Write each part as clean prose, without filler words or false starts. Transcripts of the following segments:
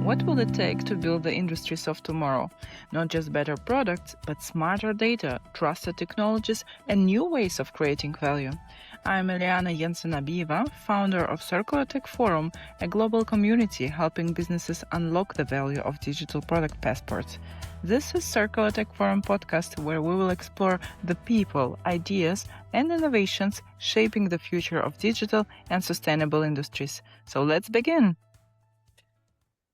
What will it take to build the industries of tomorrow? Not just better products, but smarter data, trusted technologies, and new ways of creating value. I'm Elliana Jensen-Abieva, founder of CircularTech Forum, a global community helping businesses unlock the value of digital product passports. This is CircularTech Forum podcast, where we will explore the people, ideas, and innovations shaping the future of digital and sustainable industries. So let's begin.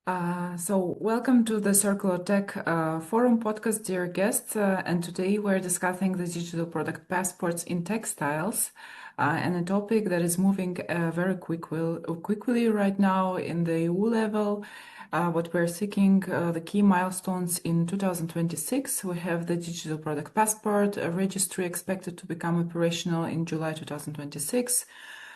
Welcome to the CircularTech Forum podcast, dear guests. And today we're discussing the digital product passports in textiles, and a topic that is moving very quickly right now in the EU level. What we're seeking, the key milestones in 2026. We have the digital product passport registry expected to become operational in July 2026.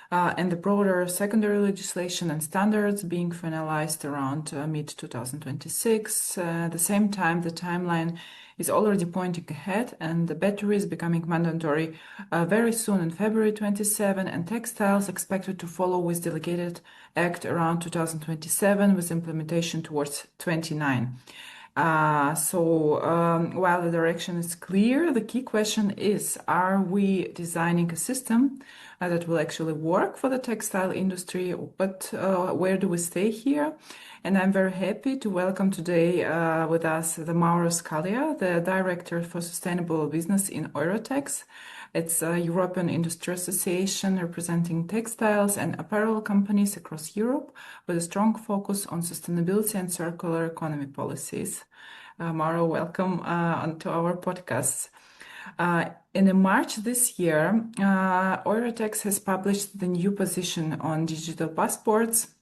And the broader secondary legislation and standards being finalized around mid-2026. At the same time, the timeline is already pointing ahead, and the battery is becoming mandatory very soon in February 27, and textiles expected to follow with delegated act around 2027 with implementation towards 29. While the direction is clear, the key question is, are we designing a system that will actually work for the textile industry? But where do we stay here? And I'm very happy to welcome today with us the Mauro Scalia, the Director for Sustainable Business in EURATEX. It's a European Industry Association representing textiles and apparel companies across Europe with a strong focus on sustainability and circular economy policies. Mauro, welcome onto our podcast. In March this year, EURATEX has published the new position on digital passports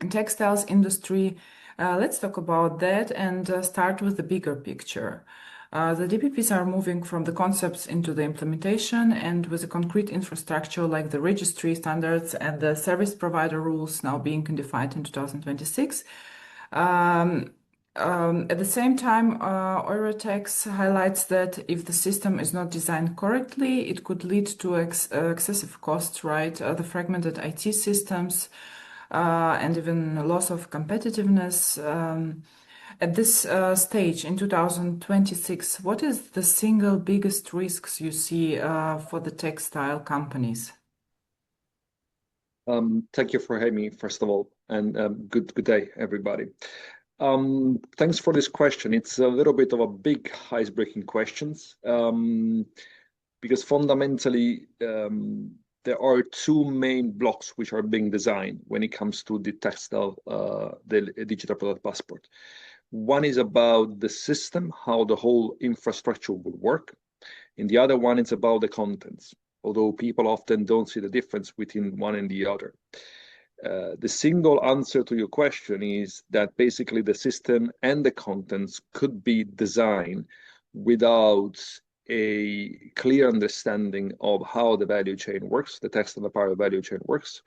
and textiles industry. Let's talk about that and start with the bigger picture. The DPPs are moving from the concepts into the implementation, and with a concrete infrastructure like the registry standards and the service provider rules now being defined in 2026. At the same time, EURATEX highlights that if the system is not designed correctly, it could lead to excessive costs, right? The fragmented IT systems and even loss of competitiveness. At this stage in 2026, what is the single biggest risks you see for the textile companies? Thank you for having me, first of all, and good day, everybody. Thanks for this question. It's a little bit of a big ice-breaking questions because fundamentally there are two main blocks which are being designed when it comes to the textile, the digital product passport. One is about the system, how the whole infrastructure will work, and the other one is about the contents, although people often don't see the difference between one and the other. The single answer to your question is that basically the system and the contents could be designed without a clear understanding of how the value chain works, the textile apparel value chain works,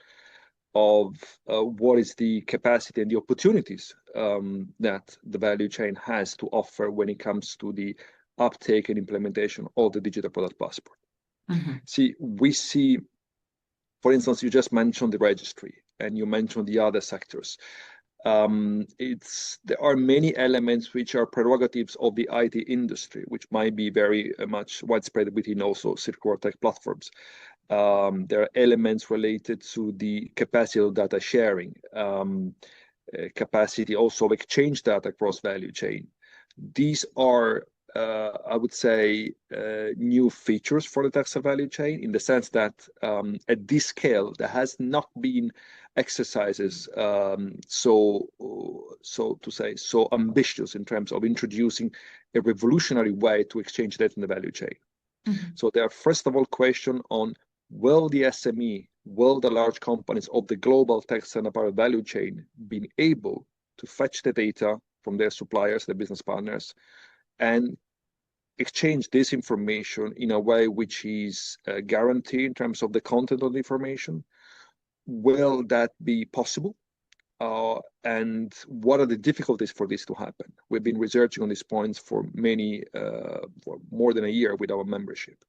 of what is the capacity and the opportunities that the value chain has to offer when it comes to the uptake and implementation of the digital product passport. We see, for instance, you just mentioned the registry and you mentioned the other sectors. There are many elements which are prerogatives of the IT industry, which might be very much widespread within also CircularTech platforms. There are elements related to the capacity of data sharing, capacity also of exchange data across value chain. These are, I would say, new features for the textile value chain in the sense that at this scale, there has not been exercises so ambitious in terms of introducing a revolutionary way to exchange data in the value chain. So there are, first of all, question on will the SME, will the large companies of the global textile and apparel value chain be able to fetch the data from their suppliers, their business partners, and exchange this information in a way which is guaranteed in terms of the content of the information? Will that be possible? And what are the difficulties for this to happen? We've been researching on these points for more than a year with our membership.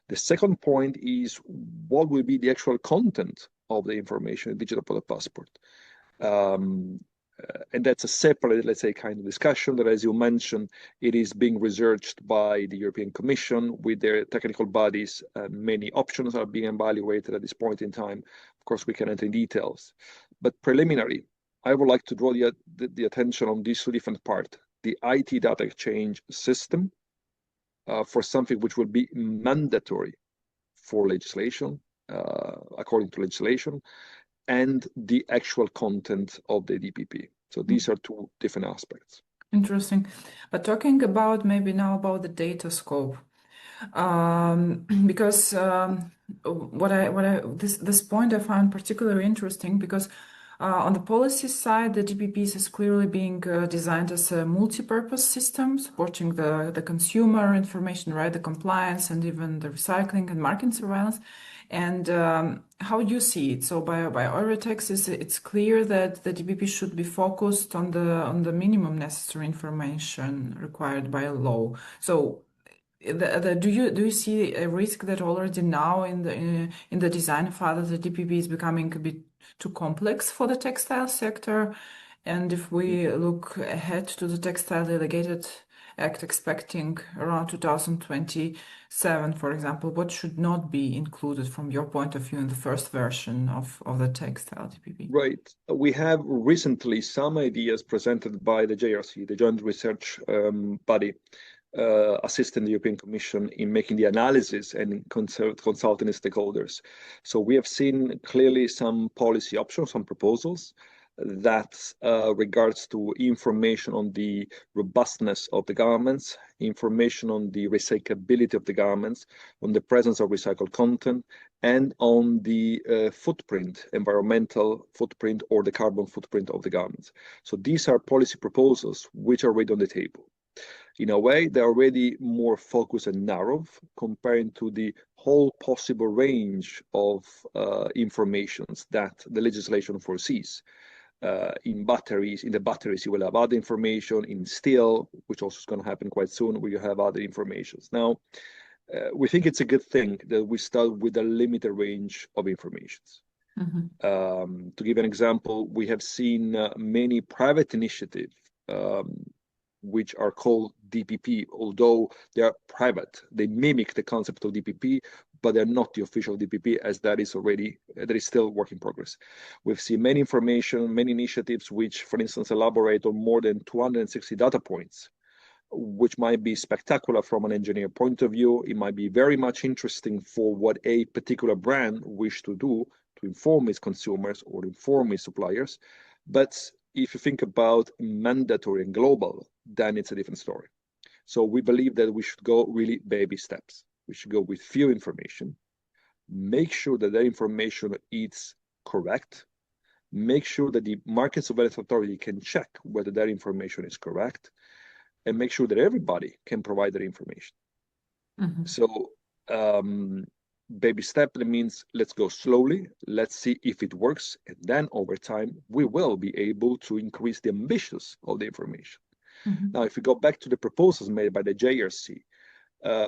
The second point is what will be the actual content of the information in digital product passport. And that's a separate, let's say, kind of discussion that, as you mentioned, it is being researched by the European Commission with their technical bodies. Many options are being evaluated at this point in time. Of course, we can enter in details. But preliminary, I would like to draw the attention on these two different parts. The IT data exchange system for something which will be mandatory for legislation, according to legislation, and the actual content of the DPP. So these are two different aspects. Interesting. But talking about maybe now about the data scope, because this point I find particularly interesting because on the policy side, the DPPs is clearly being designed as a multi-purpose system supporting the consumer information, right, the compliance and even the recycling and market surveillance. And how do you see it? So by EURATEX, it's clear that the DPP should be focused on the minimum necessary information required by law. So do you see a risk that already now in the design file the DPP is becoming a bit too complex for the textile sector? And if we look ahead to the Textile Delegated Act expecting around 2027, for example, what should not be included from your point of view in the first version of the Textile DPP? Right. We have recently some ideas presented by the JRC, the Joint Research Body, assisting the European Commission in making the analysis and consulting stakeholders. So we have seen clearly some policy options, some proposals that regards to information on the robustness of the garments, information on the recyclability of the garments, on the presence of recycled content, and on the environmental footprint or the carbon footprint of the garments. So these are policy proposals which are already on the table. In a way, they're already more focused and narrow comparing to the whole possible range of informations that the legislation foresees. In the batteries, you will have other information. In steel, which also is going to happen quite soon, we have other informations. Now, we think it's a good thing that we start with a limited range of informations. To give an example, we have seen many private initiatives which are called DPP, although they are private. They mimic the concept of DPP, but they're not the official DPP, as that is still work in progress. We've seen many initiatives which, for instance, elaborate on more than 260 data points, which might be spectacular from an engineer point of view. It might be very much interesting for what a particular brand wish to do to inform its consumers or inform its suppliers. But if you think about mandatory and global, then it's a different story. So we believe that we should go really baby steps. We should go with few information, make sure that that information is correct, make sure that the Market Surveillance Authority can check whether that information is correct, and make sure that everybody can provide that information. So baby step, that means let's go slowly, let's see if it works, and then over time, we will be able to increase the ambitions of the information. Now, if we go back to the proposals made by the JRC,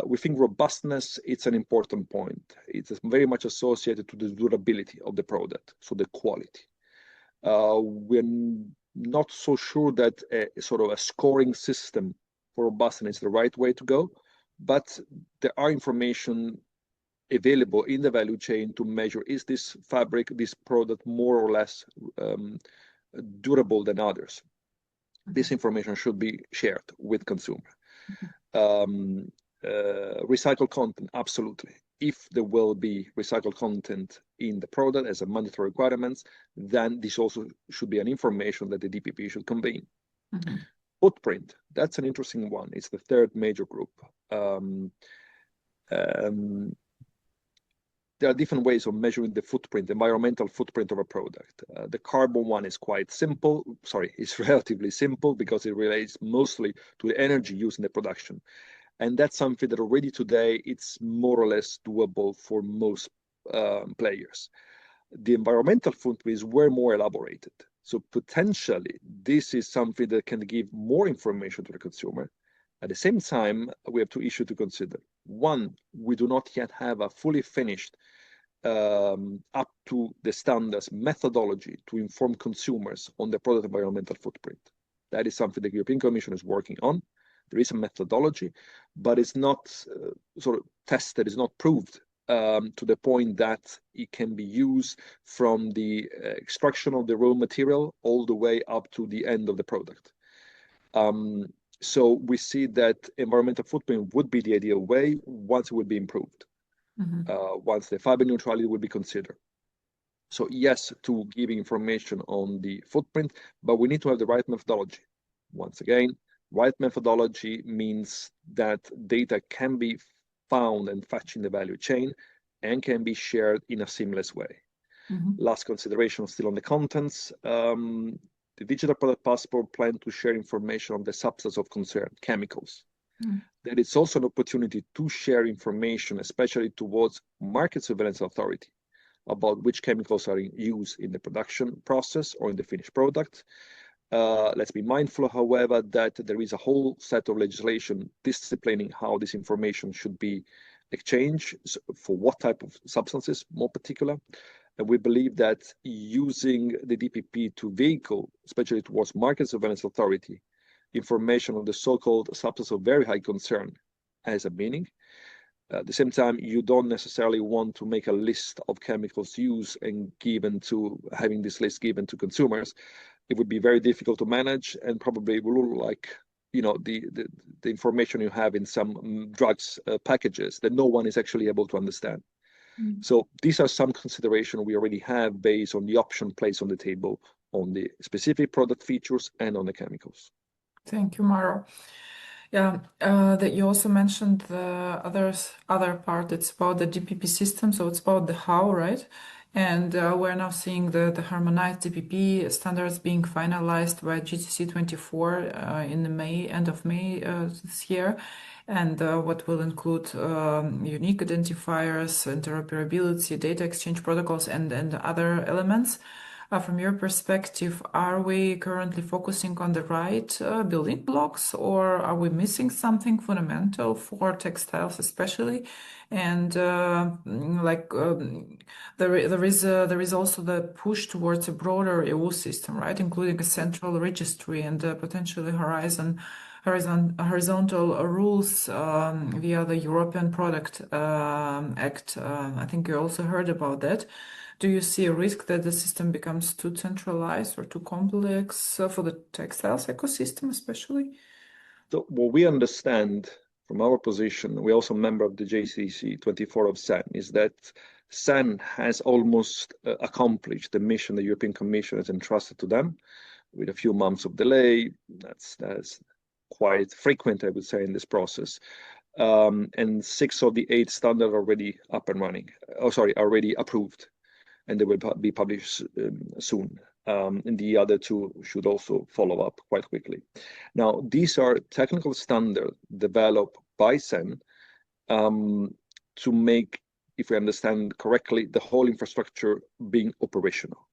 we think robustness, it's an important point. It's very much associated to the durability of the product, so the quality. We're not so sure that a scoring system for robustness is the right way to go, but there are information available in the value chain to measure, is this fabric, this product more or less durable than others? This information should be shared with consumer. Recycled content, absolutely. If there will be recycled content in the product as a mandatory requirements, then this also should be an information that the DPP should convey. Footprint, that's an interesting one. It's the third major group. There are different ways of measuring the footprint, the environmental footprint of a product. The carbon one is quite simple. It's relatively simple because it relates mostly to the energy used in the production. And that's something that already today, it's more or less doable for most players. The environmental footprint is way more elaborated. So potentially, this is something that can give more information to the consumer. At the same time, we have two issues to consider. One, we do not yet have a fully finished up to the standards methodology to inform consumers on the product environmental footprint. That is something the European Commission is working on. There is a methodology, but it's not sort of tested, it's not proved to the point that it can be used from the extraction of the raw material all the way up to the end of the product. So we see that environmental footprint would be the ideal way once it would be improved, once the fiber neutrality would be considered. So yes, to give information on the footprint, but we need to have the right methodology. Once again, right methodology means that data can be found and fetched in the value chain and can be shared in a seamless way. Last consideration still on the contents. The Digital Product Passport plans to share information on the substance of concern, chemicals. There is also an opportunity to share information, especially towards market surveillance authority, about which chemicals are in use in the production process or in the finished product. Let's be mindful, however, that there is a whole set of legislation disciplining how this information should be exchanged, for what type of substances more particular. And we believe that using the DPP to vehicle, especially towards market surveillance authority, information on the so-called substance of very high concern has a meaning. At the same time, you don't necessarily want to make a list of chemicals used and having this list given to consumers. It would be very difficult to manage and probably will look like, you know, the information you have in some drugs packages that no one is actually able to understand. So these are some considerations we already have based on the option placed on the table on the specific product features and on the chemicals. Thank you, Mauro. Yeah, that you also mentioned the other part. It's about the DPP system, so it's about the how, right? And we're now seeing the harmonized DPP standards being finalized by GTC 24 in the end of May this year, and what will include unique identifiers, interoperability, data exchange protocols, and other elements. From your perspective, are we currently focusing on the right building blocks, or are we missing something fundamental for textiles especially? And there is also the push towards a broader EU system, right, including a central registry and potentially horizontal rules via the European Product Act. I think you also heard about that. Do you see a risk that the system becomes too centralized or too complex for the textiles ecosystem, especially? So what we understand from our position, we're also a member of the JCC 24 of SEN, is that SEN has almost accomplished the mission the European Commission has entrusted to them, with a few months of delay. That's quite frequent, I would say, in this process. And 6 of the 8 standards are already up and running. Already approved. And they will be published soon. And the other 2 should also follow up quite quickly. Now, these are technical standards developed by SEN to make, if we understand correctly, the whole infrastructure being operational.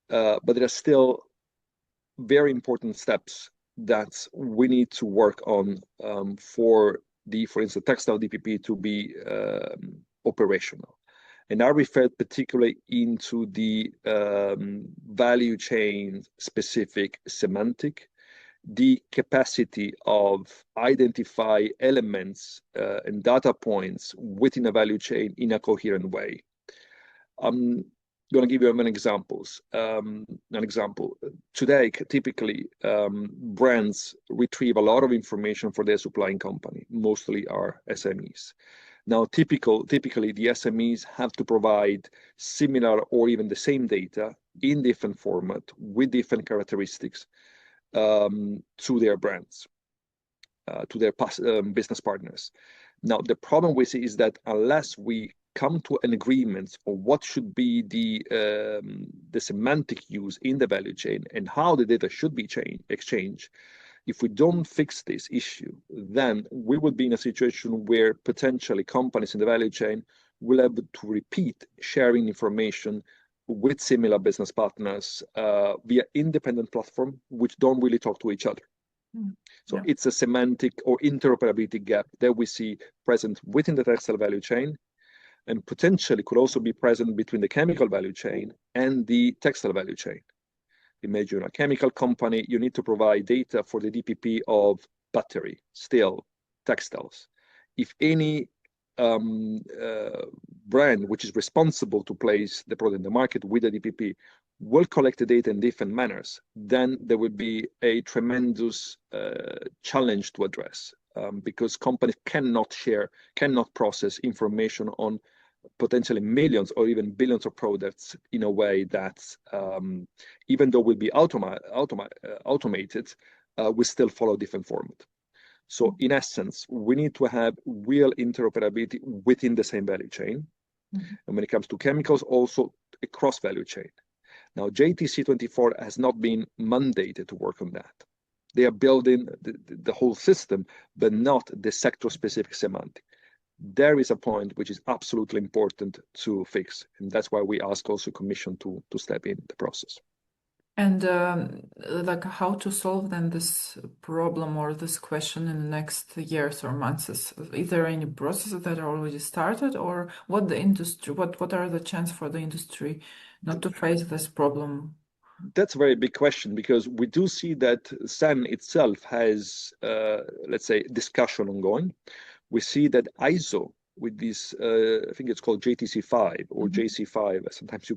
But there are still very important steps that we need to work on for instance, textile DPP to be operational. And I refer particularly into the value chain specific semantic, the capacity of identify elements and data points within a value chain in a coherent way. I'm going to give you many examples. An example, today, typically, brands retrieve a lot of information for their supplying company, mostly are SMEs. Now, typically, the SMEs have to provide similar or even the same data in different format with different characteristics to their brands, to their business partners. Now, the problem we see is that unless we come to an agreement on what should be the semantic use in the value chain and how the data should be exchanged, if we don't fix this issue, then we would be in a situation where potentially companies in the value chain will have to repeat sharing information with similar business partners via independent platforms which don't really talk to each other. So it's a semantic or interoperability gap that we see present within the textile value chain. and potentially could also be present between the chemical value chain and the textile value chain. Imagine a chemical company, you need to provide data for the DPP of battery, steel, textiles. If any brand which is responsible to place the product in the market with the DPP will collect the data in different manners, then there will be a tremendous challenge to address, because companies cannot process information on potentially millions or even billions of products in a way that, even though will be automated, we still follow different format. So in essence, we need to have real interoperability within the same value chain. Mm-hmm. And when it comes to chemicals, also across value chain. Now, JTC24 has not been mandated to work on that. They are building the whole system, but not the sector-specific semantic. There is a point which is absolutely important to fix, and that's why we ask also Commission to step in the process. And like how to solve then this problem or this question in the next years or months? Is there any processes that are already started, or what the industry, what are the chances for the industry not to face this problem? That's a very big question, because we do see that SAN itself has, let's say, discussion ongoing. We see that ISO with this, I think it's called JTC5 or Mm-hmm. JC5, sometimes you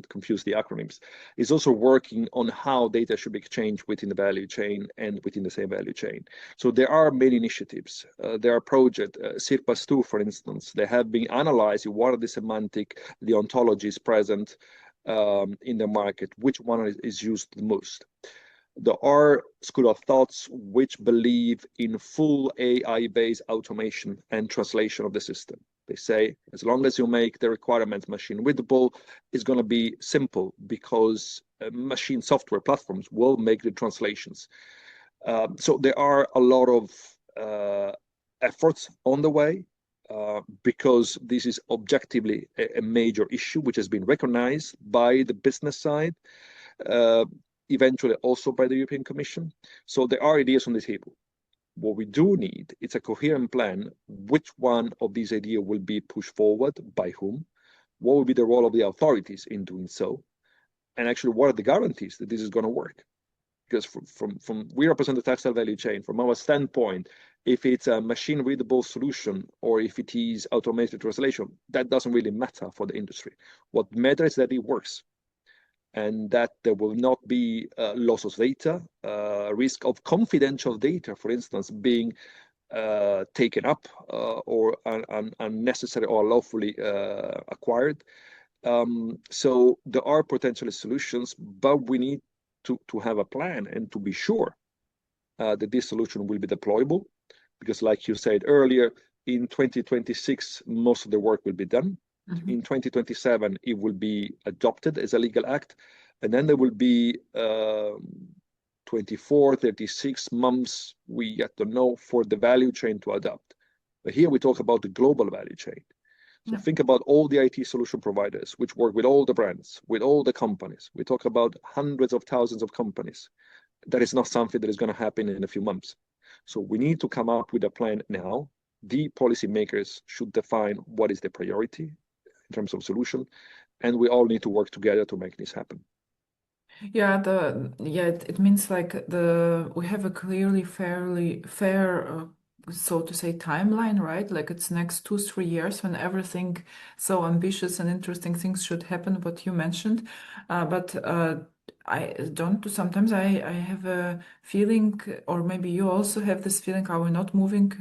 confuse the acronyms, is also working on how data should be exchanged within the value chain and within the same value chain. So there are many initiatives. There are projects, CIRPAS2, for instance, they have been analyzing what are the semantic, the ontologies present in the market, which one is used the most. There are school of thoughts which believe in full AI-based automation and translation of the system. They say, as long as you make the requirements machine readable, it's going to be simple, because machine software platforms will make the translations. So there are a lot of efforts on the way, because this is objectively a major issue which has been recognized by the business side, eventually also by the European Commission. So there are ideas on the table. What we do need is a coherent plan. Which one of these ideas will be pushed forward by whom? What will be the role of the authorities in doing so? And actually, what are the guarantees that this is going to work? Because from we represent the textile value chain. From our standpoint, if it's a machine readable solution or if it is automated translation, that doesn't really matter for the industry. What matters is that it works, and that there will not be loss of data, risk of confidential data, for instance, being taken up or unnecessary or lawfully acquired. So there are potentially solutions, but we need to have a plan and to be sure that this solution will be deployable, because like you said earlier, in 2026, most of the work will be done. Mm-hmm. In 2027, it will be adopted as a legal act, and then there will be 24, 36 months, we yet don't know, for the value chain to adopt. But here we talk about the global value chain. So yeah. Think about all the IT solution providers, which work with all the brands, with all the companies. We talk about hundreds of thousands of companies. That is not something that is going to happen in a few months. So we need to come up with a plan now. The policymakers should define what is the priority in terms of solution, and we all need to work together to make this happen. Yeah, it means like we have a clearly fair so to say timeline, right? Like it's next 2-3 years when everything so ambitious and interesting things should happen, what you mentioned. But sometimes I have a feeling, or maybe you also have this feeling, are we not moving?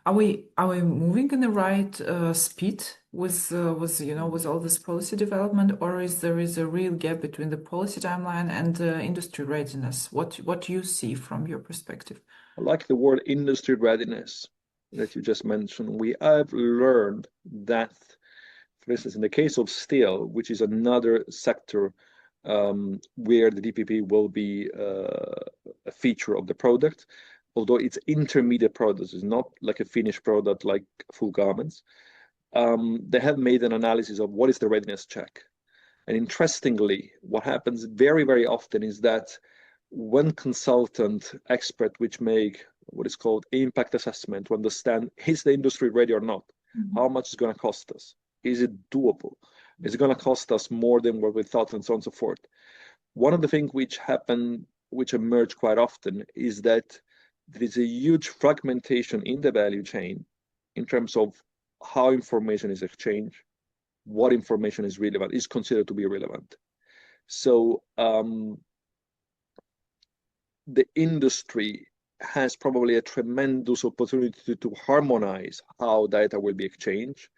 Are we moving in the right speed with all this policy development, or is there a real gap between the policy timeline and industry readiness? What you see from your perspective? I like the word industry readiness that you just mentioned. We have learned that, for instance, in the case of steel, which is another sector where the DPP will be a feature of the product, although it's intermediate products, it's not like a finished product like full garments. They have made an analysis of what is the readiness check. And interestingly, what happens very, very often is that when consultant expert which make what is called impact assessment to understand is the industry ready or not, How much is going to cost us? Is it doable? Is it going to cost us more than what we thought, and so on and so forth? One of the things which emerge quite often is that there is a huge fragmentation in the value chain in terms of how information is exchanged, what information is relevant, is considered to be relevant. So the industry has probably a tremendous opportunity to harmonize how data will be exchanged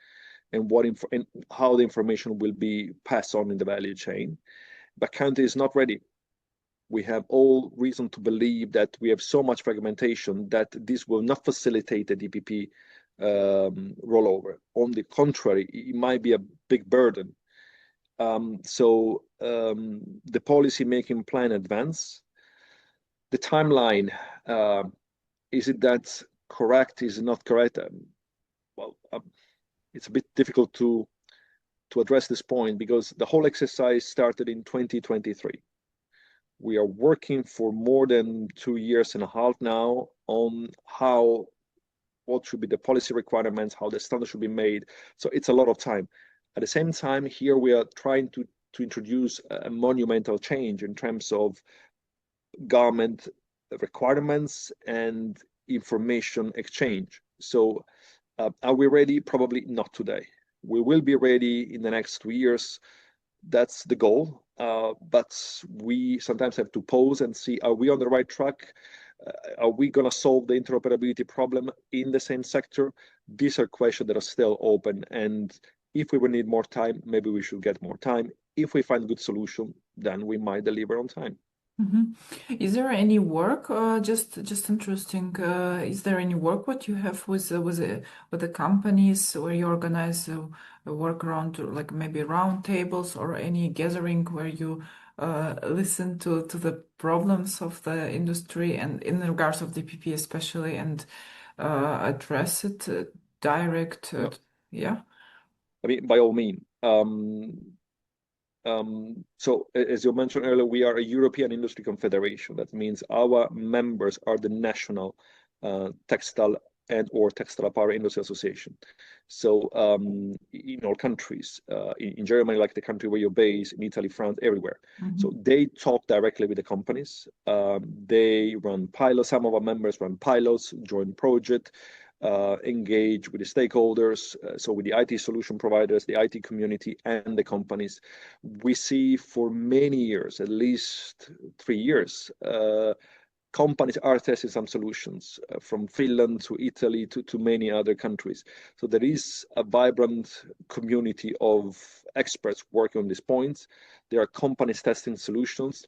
and and how the information will be passed on in the value chain. But country is not ready. We have all reason to believe that we have so much fragmentation that this will not facilitate the DPP rollover. On the contrary, it might be a big burden. So the policy making plan advance. The timeline, is it that correct? Is it not correct? Well, it's a bit difficult to address this point because the whole exercise started in 2023. We are working for more than 2 years and a half now on what should be the policy requirements, how the standard should be made. So it's a lot of time. At the same time, here we are trying to introduce a monumental change in terms of government requirements and information exchange. So are we ready? Probably not today. We will be ready in the next 2 years. That's the goal. But we sometimes have to pause and see, are we on the right track? Are we going to solve the interoperability problem in the same sector? These are questions that are still open. And if we will need more time, maybe we should get more time. If we find a good solution, then we might deliver on time. Is there any work? Just interesting. Is there any work what you have with the companies where you organize work around, like maybe round tables or any gathering where you listen to the problems of the industry and in regards of DPP especially, and address it direct? Yeah. I mean, by all means. So as you mentioned earlier, we are a European industry confederation. That means our members are the national textile and/or textile apparel industry association. So in all countries, in Germany, like the country where you're based, in Italy, France, everywhere. So they talk directly with the companies. They run pilots. Some of our members run pilots, join project. Engage with the stakeholders, so with the IT solution providers, the IT community, and the companies. We see for many years, at least 3 years, companies are testing some solutions from Finland to Italy to many other countries. So there is a vibrant community of experts working on these points. There are companies testing solutions.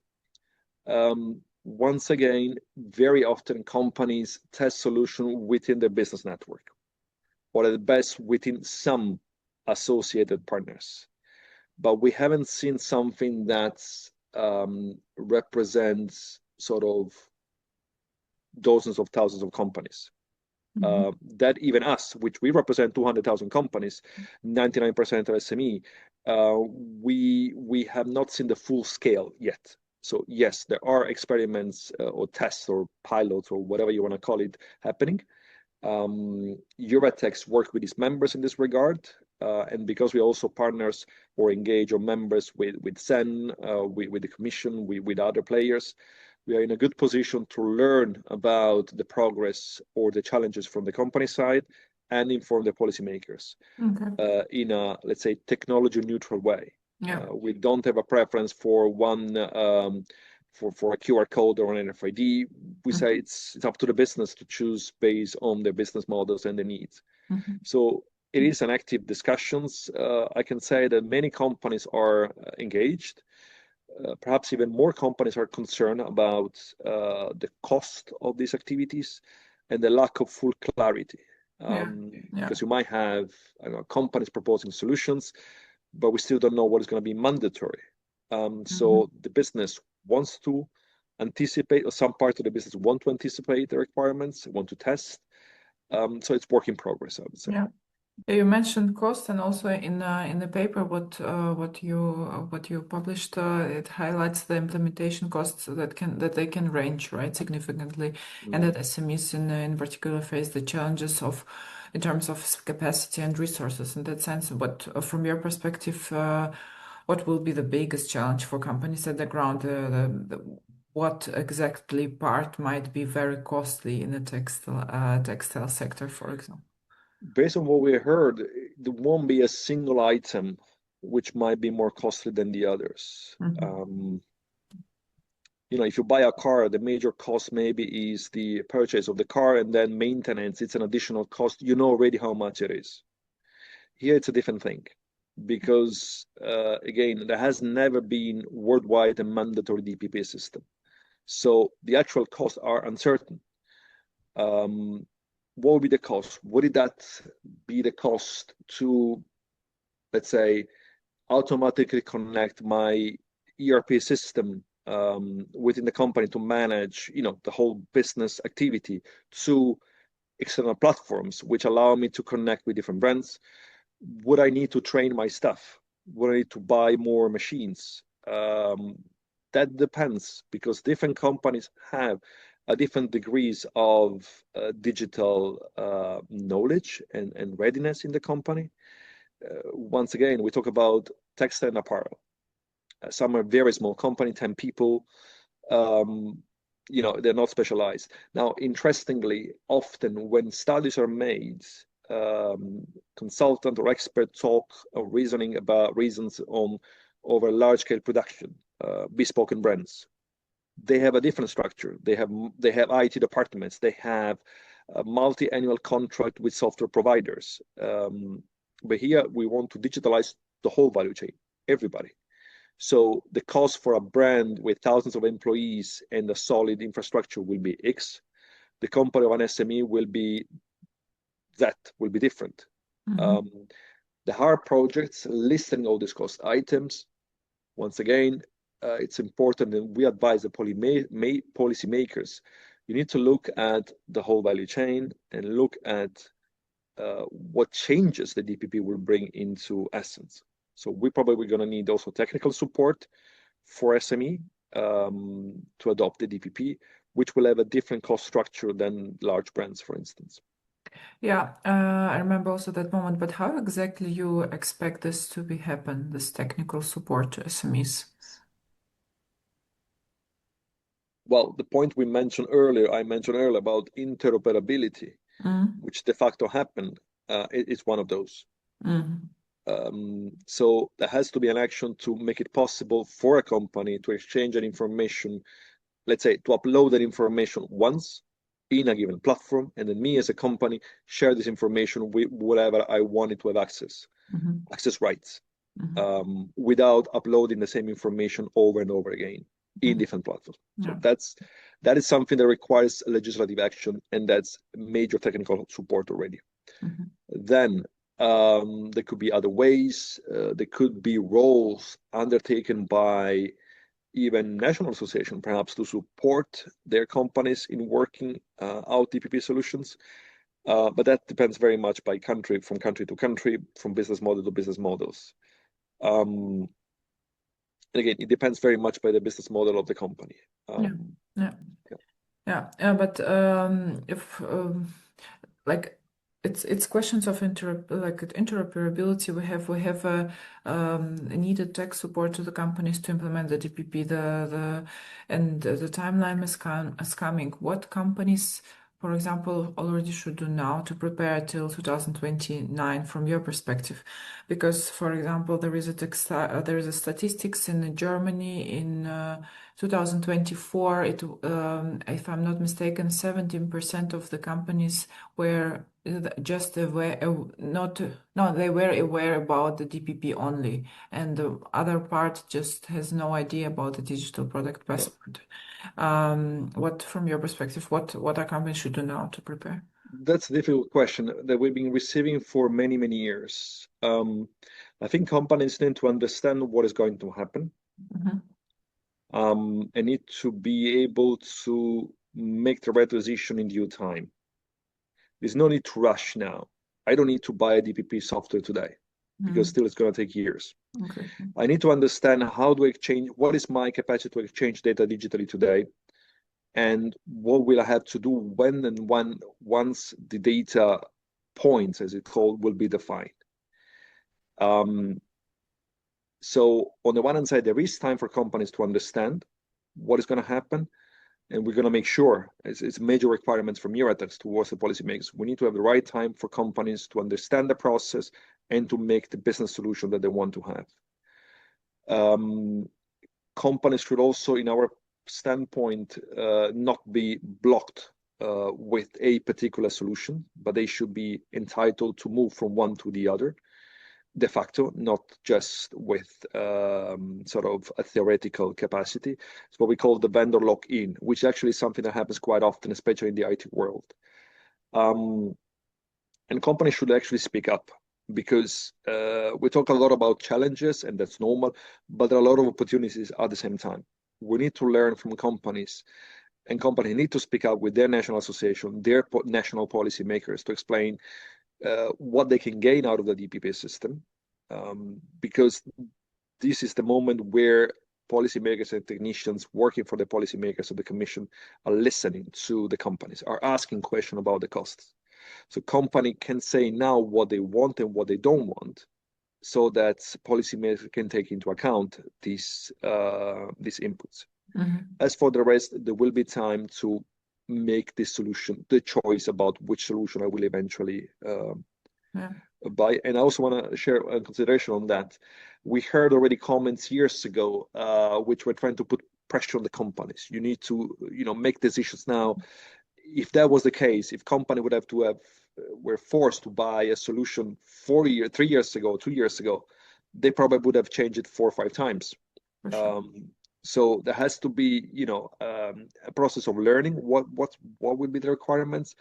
Once again, very often companies test solutions within their business network, or at best within some associated partners. But we haven't seen something that represents sort of dozens of thousands of companies. That even us, which we represent 200,000 companies, 99% of SME, we have not seen the full scale yet. So yes, there are experiments or tests or pilots or whatever you want to call it happening. EURATEX work with its members in this regard. And because we also partners or engage or members with SEN, with the Commission, with other players, we are in a good position to learn about the progress or the challenges from the company side and inform the policymakers in a, let's say, technology neutral way. We don't have a preference for one for a QR code or an RFID. We say it's up to the business to choose based on their business models and the needs. So it is an active discussions. I can say that many companies are engaged. Perhaps even more companies are concerned about the cost of these activities and the lack of full clarity. Because you might have companies proposing solutions, but we still don't know what is going to be mandatory. So the business wants to anticipate, or some part of the business want to anticipate the requirements, want to test. So it's work in progress, I would say. You mentioned cost, and also in the paper what you published, it highlights the implementation costs that they can range, right, significantly, and that SMEs in particular face the challenges of in terms of capacity and resources in that sense. But from your perspective, what will be the biggest challenge for companies at the ground? What exactly part might be very costly in the textile sector, for example? Based on what we heard, there won't be a single item which might be more costly than the others. If you buy a car, the major cost maybe is the purchase of the car, and then maintenance, it's an additional cost. You know already how much it is. Here it's a different thing, because again, there has never been worldwide a mandatory DPP system. So the actual costs are uncertain. What would be the cost? Would that be the cost to, let's say, automatically connect my ERP system within the company to manage, the whole business activity, to external platforms which allow me to connect with different brands? Would I need to train my staff? Would I need to buy more machines? That depends, because different companies have different degrees of digital knowledge and readiness in the company. Once again, we talk about textile and apparel. Some are very small company, 10 people. They're not specialized. Now, interestingly, often when studies are made, consultant or expert talk or reasoning about reasons over large-scale production, bespoke brands. They have a different structure. They have IT departments. They have a multi-annual contract with software providers. But here we want to digitalize the whole value chain, everybody. So the cost for a brand with thousands of employees and a solid infrastructure will be X. The company of an SME will be different. The hard projects, listing all these cost items, once again, it's important, and we advise the policymakers. You need to look at the whole value chain and look at what changes the DPP will bring into essence. So we're probably going to need also technical support for SME to adopt the DPP, which will have a different cost structure than large brands, for instance. Yeah, I remember also that moment, but how exactly you expect this to happen, this technical support to SMEs? Well, the point I mentioned earlier about interoperability, which de facto happened, it's one of those. So there has to be an action to make it possible for a company to exchange that information, let's say, to upload that information once in a given platform, and then me as a company share this information with whatever I wanted to have access rights, without uploading the same information over and over again in different platforms. So that is something that requires legislative action, and that's major technical support already. Then there could be other ways. There could be roles undertaken by even national association, perhaps, to support their companies in working out DPP solutions. But that depends very much by country, from country to country, from business model to business models. And again, it depends very much by the business model of the company. But if it's questions of interoperability. We have a needed tech support to the companies to implement the DPP. And the timeline is coming. What companies, for example, already should do now to prepare till 2029 from your perspective? Because, for example, there is a statistics in Germany in 2024. If I'm not mistaken, 17% of the companies were just aware, they were aware about the DPP only, and the other part just has no idea about the digital product passport. What, from your perspective, what our companies should do now to prepare? That's a difficult question that we've been receiving for many, many years. I think companies need to understand what is going to happen, and need to be able to make the right decision in due time. There's no need to rush now. I don't need to buy a DPP software today, because still it's going to take years. I need to understand how do I exchange, what is my capacity to exchange data digitally today, and what will I have to do when and once the data points, as it's called, will be defined. So on the one hand side, there is time for companies to understand what is going to happen, and we're going to make sure it's major requirements from EURATEX towards the policymakers. We need to have the right time for companies to understand the process and to make the business solution that they want to have. Companies should also, in our standpoint, not be blocked with a particular solution, but they should be entitled to move from one to the other, de facto, not just with sort of a theoretical capacity. It's what we call the vendor lock-in, which actually is something that happens quite often, especially in the IT world. And companies should actually speak up, because we talk a lot about challenges, and that's normal, but there are a lot of opportunities at the same time. We need to learn from companies, and companies need to speak up with their national association, their national policy makers, to explain what they can gain out of the DPP system, because this is the moment where policymakers and technicians working for the policymakers of the Commission are listening to the companies, are asking questions about the costs. So company can say now what they want and what they don't want, so that policymakers can take into account these inputs. As for the rest, there will be time to make this solution, the choice about which solution I will eventually buy. And I also want to share a consideration on that. We heard already comments years ago, which were trying to put pressure on the companies. You need to, make decisions now. If that was the case, if company would have were forced to buy a solution 3 years ago, 2 years ago, they probably would have changed it 4 or 5 times. Sure. So there has to be, a process of learning what would be the requirements,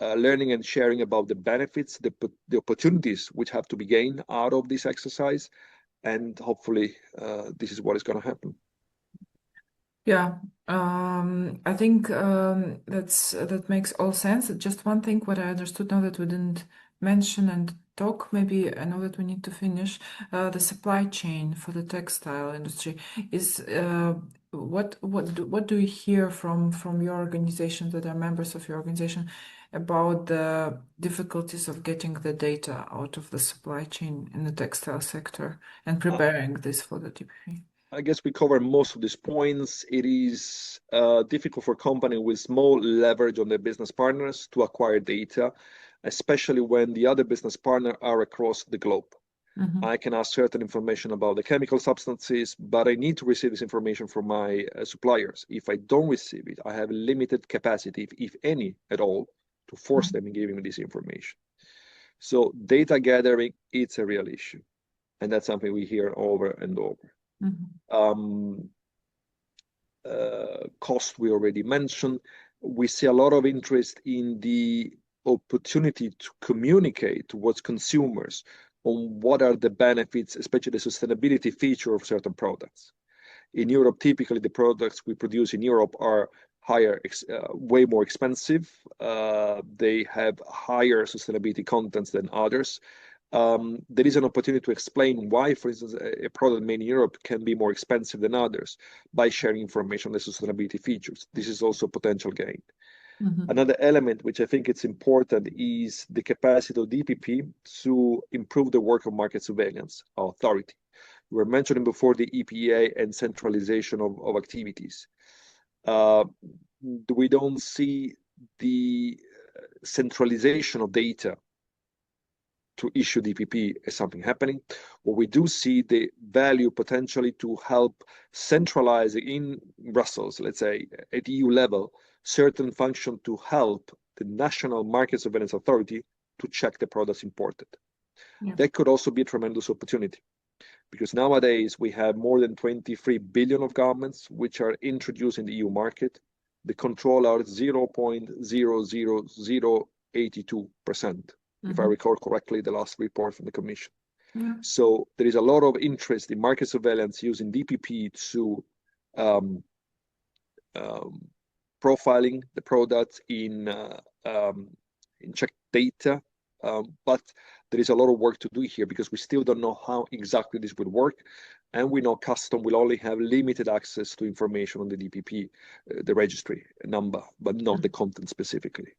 learning and sharing about the benefits, the opportunities which have to be gained out of this exercise, and hopefully this is what is going to happen. Yeah, I think that makes all sense. Just one thing, what I understood now that we didn't mention and talk, maybe I know that we need to finish, the supply chain for the textile industry is what do you hear from your organization, that are members of your organization, about the difficulties of getting the data out of the supply chain in the textile sector and preparing this for the DPP? I guess we covered most of these points. It is difficult for companies with small leverage on their business partners to acquire data, especially when the other business partners are across the globe. I can ask certain information about the chemical substances, but I need to receive this information from my suppliers. If I don't receive it, I have limited capacity, if any at all, to force them in giving me this information. So data gathering, it's a real issue. And that's something we hear over and over. Cost we already mentioned. We see a lot of interest in the opportunity to communicate towards consumers on what are the benefits, especially the sustainability feature of certain products. In Europe, typically the products we produce in Europe are way more expensive. They have higher sustainability contents than others. There is an opportunity to explain why, for instance, a product made in Europe can be more expensive than others by sharing information on the sustainability features. This is also potential gain. Another element which I think it's important is the capacity of DPP to improve the work of market surveillance authority. We were mentioning before the EPA and centralization of activities. We don't see the centralization of data to issue DPP as something happening. What we do see the value potentially to help centralize in Brussels, let's say at EU level, certain function to help the national market surveillance authority to check the products imported. That could also be a tremendous opportunity, because nowadays we have more than 23 billion of garments which are introduced in the EU market. The control are 0.00082%. If I recall correctly, the last report from the Commission. So there is a lot of interest in market surveillance using DPP to profiling the products in check data, but there is a lot of work to do here, because we still don't know how exactly this will work, and we know custom will only have limited access to information on the DPP, the registry number, but not the content specifically.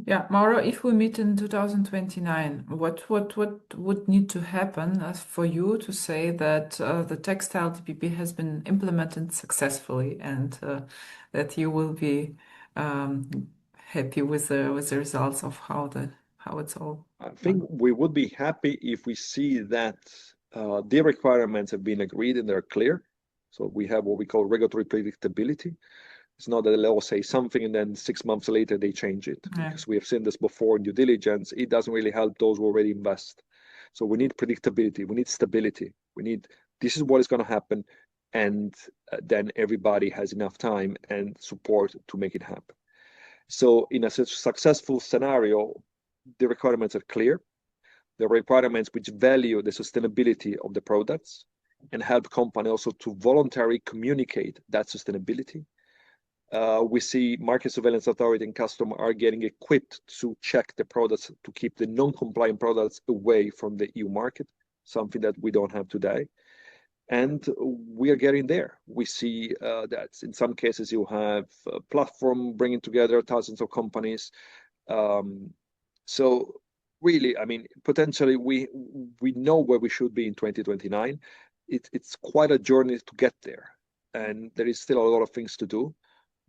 Yeah, Mauro, if we meet in 2029, what would need to happen for you to say that the textile TPP has been implemented successfully and that you will be happy with the results of how it's all I done? think we would be happy if we see that the requirements have been agreed and they're clear. So we have what we call regulatory predictability. It's not that the law say something and then 6 months later they change it, Yeah. because we have seen this before in due diligence. It doesn't really help those who already invest. So we need predictability, we need stability, we need this is what is going to happen, and then everybody has enough time and support to make it happen. So in a successful scenario, the requirements are clear. The requirements which value the sustainability of the products and help companies also to voluntarily communicate that sustainability. We see market surveillance authority and customer are getting equipped to check the products to keep the non-compliant products away from the EU market, something that we don't have today. And we are getting there. We see that in some cases you have a platform bringing together thousands of companies. So really, I mean, potentially we know where we should be in 2029. It's quite a journey to get there, and there is still a lot of things to do.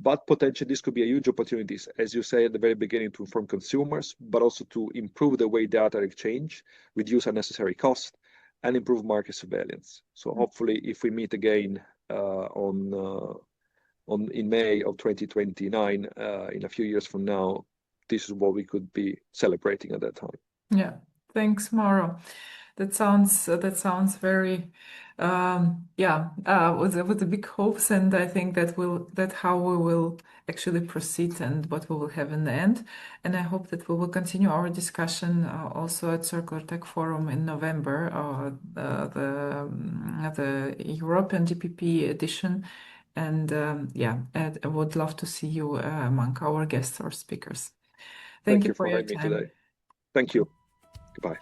But potentially this could be a huge opportunity, as you say at the very beginning, to inform consumers, but also to improve the way data exchange, reduce unnecessary cost, and improve market surveillance. So hopefully, if we meet again in May of 2029, in a few years from now, this is what we could be celebrating at that time. Yeah, thanks, Mauro. That sounds very with the big hopes, and I think that how we will actually proceed and what we will have in the end. And I hope that we will continue our discussion also at CircularTech Forum in November, the European DPP edition. And and I would love to see you among our guests or speakers. Thank you for your having me time. today. Thank you. Goodbye.